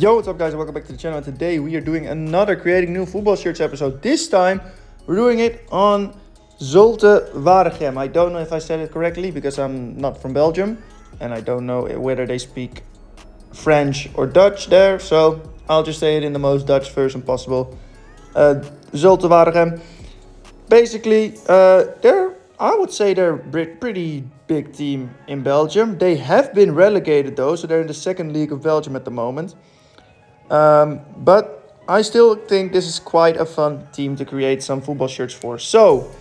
Yo, what's up guys, welcome back to the channel. And today we are doing another Creating New Football Shirts episode. This time we're doing it on Zulte Waregem. I don't know if I said it correctly because I'm not from Belgium and I don't know whether they speak French or Dutch there, so I'll just say it in the most Dutch version possible. Zulte Waregem. Basically, I would say they're a pretty big team in Belgium. They have been relegated though, so they're in the second league of Belgium at the moment. But I still think this is quite a fun team to create some football shirts for. So,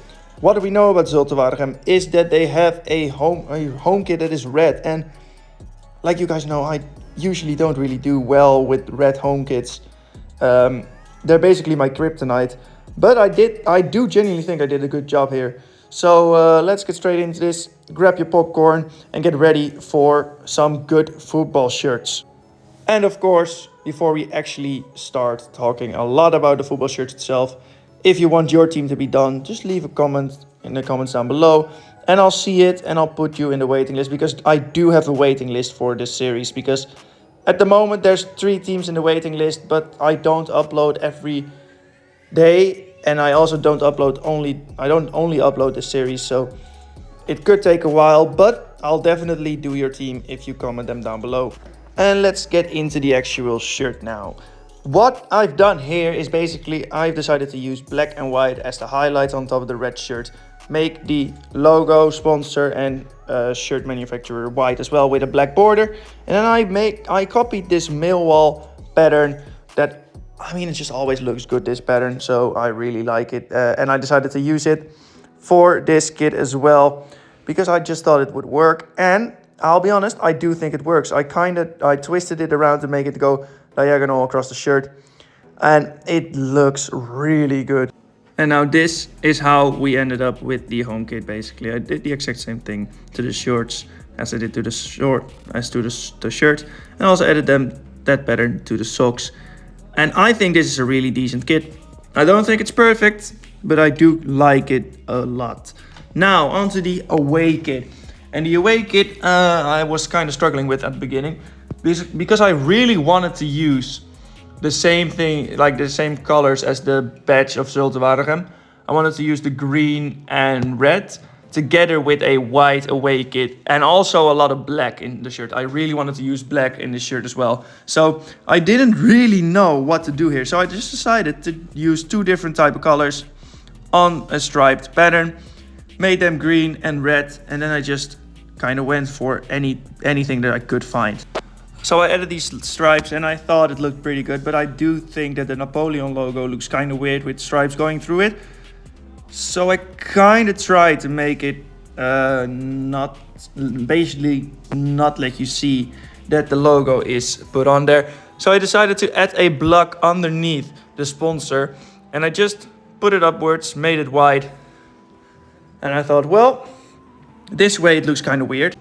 what do we know about Zulte Waregem is that they have a home kit that is red. And like you guys know, I usually don't really do well with red home kits. They're basically my kryptonite. But I do genuinely think I did a good job here. So let's get straight into this. Grab your popcorn and get ready for some good football shirts. And of course, before we actually start talking a lot about the football shirt itself, if you want your team to be done, just leave a comment in the comments down below and I'll see it and I'll put you in the waiting list, because I do have a waiting list for this series, because at the moment there's 3 teams in the waiting list, but I don't upload every day and I also don't only upload this series, so it could take a while, but I'll definitely do your team if you comment them down below. And let's get into the actual shirt now. What I've done here is basically I've decided to use black and white as the highlights on top of the red shirt. Make the logo, sponsor and shirt manufacturer white as well with a black border. And then I copied this Millwall pattern that, I mean, it just always looks good, this pattern. So I really like it. And I decided to use it for this kit as well, because I just thought it would work. And I'll be honest, I do think it works. I twisted it around to make it go diagonal across the shirt, and it looks really good. And now this is how we ended up with the home kit. Basically, I did the exact same thing to the shorts as I did to the shirt, and also added that pattern to the socks. And I think this is a really decent kit. I don't think it's perfect, but I do like it a lot. Now onto the away kit. And the away kit I was kind of struggling with at the beginning, because I really wanted to use the same thing, like the same colors as the badge of Zulte Waregem. I wanted to use the green and red together with a white away kit and also a lot of black in the shirt. I really wanted to use black in the shirt as well. So I didn't really know what to do here. So I just decided to use 2 different type of colors on a striped pattern. Made them green and red, and then I just kind of went for anything that I could find. So I added these stripes and I thought it looked pretty good, but I do think that the Napoleon logo looks kind of weird with stripes going through it. So I kind of tried to make it not let you see that the logo is put on there. So I decided to add a block underneath the sponsor, and I just put it upwards, made it white. And I thought, well, this way it looks kind of weird.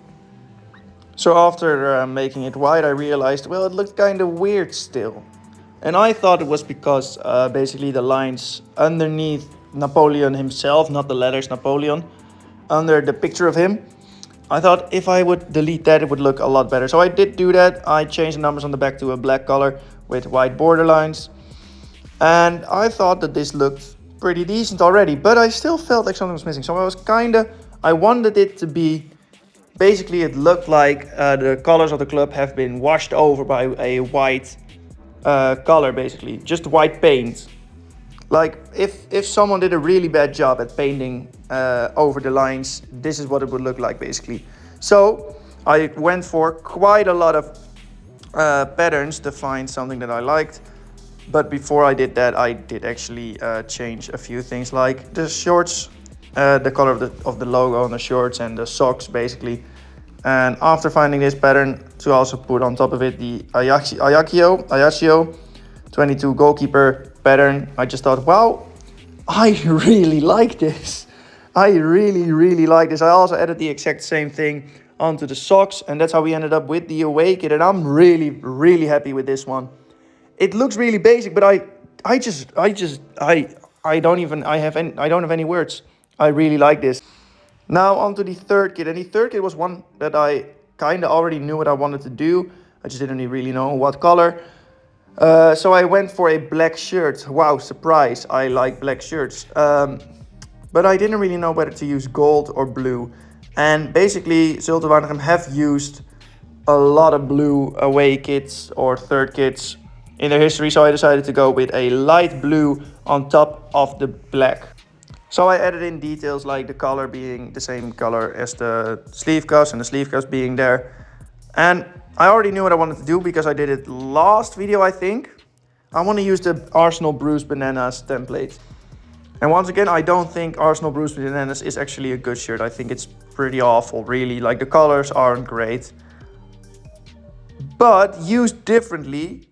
So after making it white, I realized, well, it looked kind of weird still. And I thought it was because basically the lines underneath Napoleon himself, not the letters Napoleon, under the picture of him, I thought if I would delete that, it would look a lot better. So I did do that. I changed the numbers on the back to a black color with white border lines. And I thought that this looked pretty decent already, but I still felt like something was missing. So I wanted it to be, basically it looked like the colors of the club have been washed over by a white color, basically, just white paint. Like if someone did a really bad job at painting over the lines, this is what it would look like basically. So I went for quite a lot of patterns to find something that I liked. But before I did that, I did actually change a few things, like the shorts, the color of the logo on the shorts, and the socks basically. And after finding this pattern to also put on top of it the Ajaccio 22 goalkeeper pattern, I just thought, wow, I really like this. I really like this. I also added the exact same thing onto the socks, and that's how we ended up with the away kit. And I'm really happy with this one. It looks really basic, but I don't have any words. I really like this. Now onto the third kit, and the third kit was one that I kind of already knew what I wanted to do. I just didn't really know what color. So I went for a black shirt. Wow, surprise, I like black shirts. But I didn't really know whether to use gold or blue. And basically, Zulte Waregem have used a lot of blue away kits or third kits in their history, so I decided to go with a light blue on top of the black. So I added in details like the collar being the same color as the sleeve cuffs and the sleeve cuffs being there. And I already knew what I wanted to do because I did it last video, I think. I want to use the Arsenal Bruised Bananas template. And once again, I don't think Arsenal Bruised Bananas is actually a good shirt. I think it's pretty awful, really. Like, the colors aren't great. But used differently,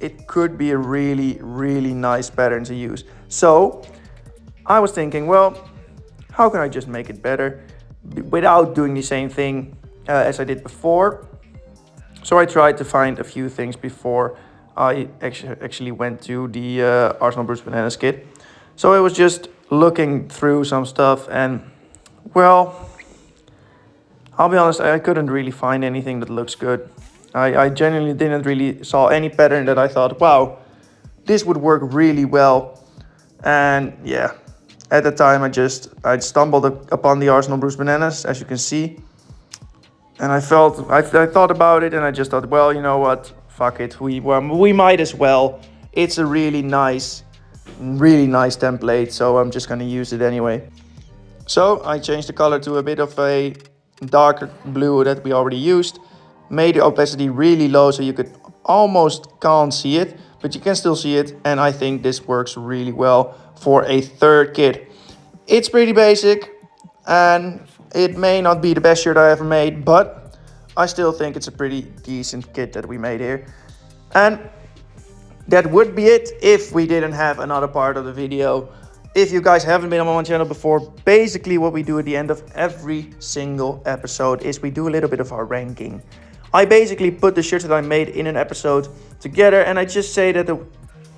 it could be a really, really nice pattern to use. So I was thinking, well, how can I just make it better without doing the same thing as I did before? So I tried to find a few things before I actually went to the Arsenal Bruised Bananas kit. So I was just looking through some stuff and, well, I'll be honest, I couldn't really find anything that looks good. I genuinely didn't really saw any pattern that I thought, wow, this would work really well. And yeah, at the time I stumbled upon the Arsenal Bruised Bananas, as you can see. And I thought about it and I just thought, well, you know what, fuck it, we might as well. It's a really nice template, so I'm just gonna use it anyway. So I changed the color to a bit of a darker blue that we already used. Made the opacity really low so you could almost can't see it, but you can still see it. And I think this works really well for a third kit. It's pretty basic and it may not be the best shirt I ever made, but I still think it's a pretty decent kit that we made here. And that would be it if we didn't have another part of the video. If you guys haven't been on my channel before, basically what we do at the end of every single episode is we do a little bit of our ranking. I basically put the shirts that I made in an episode together and I just say that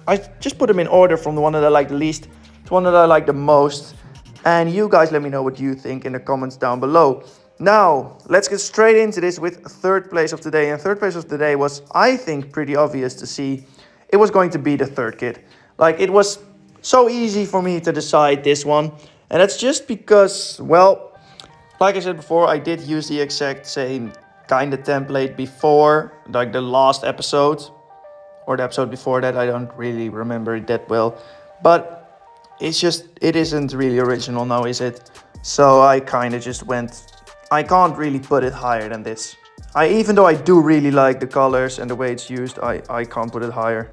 I just put them in order from the one that I like the least to one that I like the most. And you guys let me know what you think in the comments down below. Now, let's get straight into this with third place of today. And third place of today was, I think, pretty obvious to see. It was going to be the third kit. Like, it was so easy for me to decide this one. And that's just because, well, like I said before, I did use the exact same kind of template before, like the last episode. Or the episode before that, I don't really remember it that well. But it isn't really original now, is it? So I kind of just went, I can't really put it higher than this. Even though I do really like the colors and the way it's used, I can't put it higher.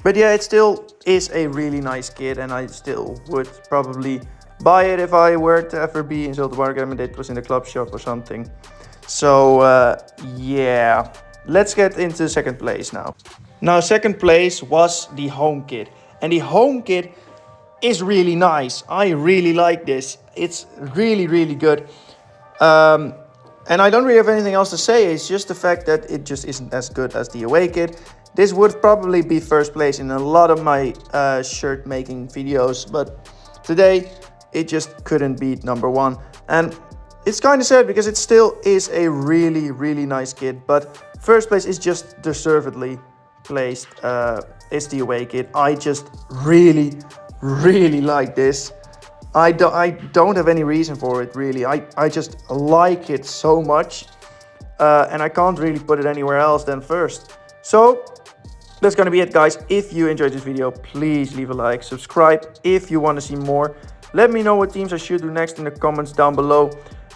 But yeah, it still is a really nice kit and I still would probably buy it if I were to ever be in Zulte Waregem and it was in the club shop or something. So yeah, let's get into second place now. Now, second place was the home kit. And the home kit is really nice. I really like this. It's really, really good. And I don't really have anything else to say. It's just the fact that it just isn't as good as the away kit. This would probably be first place in a lot of my shirt making videos. But today, it just couldn't beat number one. And it's kind of sad because it still is a really, really nice kit. But first place is just deservedly placed. It's the away kit. I just really, really like this. I don't have any reason for it, really. I just like it so much. And I can't really put it anywhere else than first. So that's gonna be it, guys. If you enjoyed this video, please leave a like, subscribe if you want to see more. Let me know what teams I should do next in the comments down below.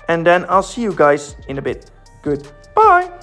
And then I'll see you guys in a bit. Goodbye.